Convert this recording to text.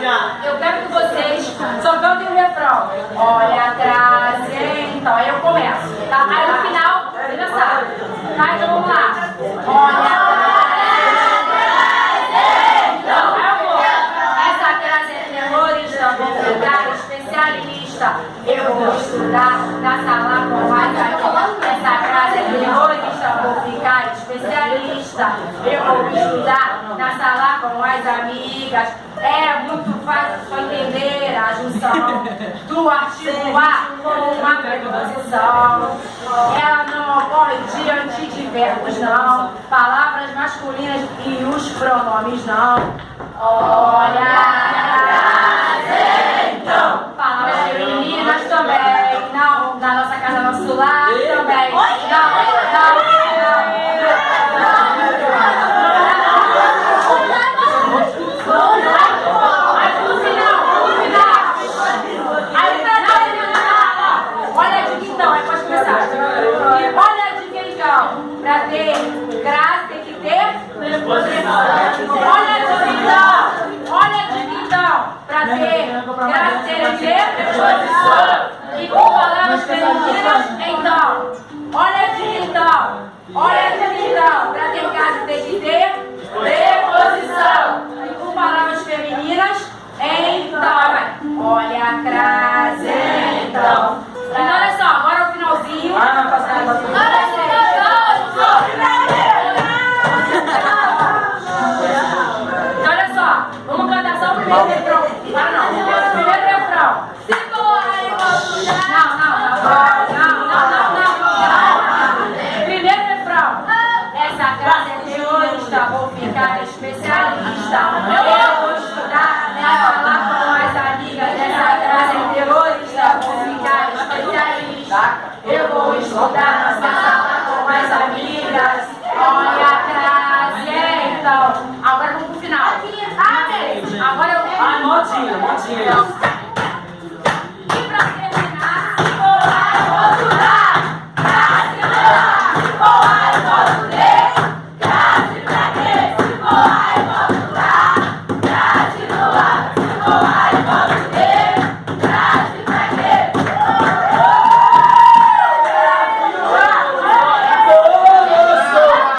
Eu quero que vocês só cantem o refrão. Olha atrás, então. Aí eu começo, tá? Aí no final, você já sabe. Tá? Então vamos lá. Olha atrás, então. Aí eu vou. Essa frase é terrorista, vou pegar especialista. Eu vou estudar na sala com mais amigas. Essa frase é terrorista, vou ficar especialista. Eu vou estudar na sala com as amigas. É muito fácil só entender a junção do artigo A com uma preposição. Ela não ocorre diante de verbos, não. Palavras masculinas e os pronomes, não. Olha atrás, então. Palavras femininas também, não. Na nossa casa, nosso lar também. Não, não. Pra ter graça tem que ter preposição. Olha a dica então. Pra ter graça tem que ter preposição. E com palavras femininas, então. Olha a dica então. Pra ter graça tem que ter preposição. E com palavras femininas, então. Olha a crase, então. Então olha só, agora o finalzinho. Então, olha só, vamos cantar só o primeiro refrão. Para não.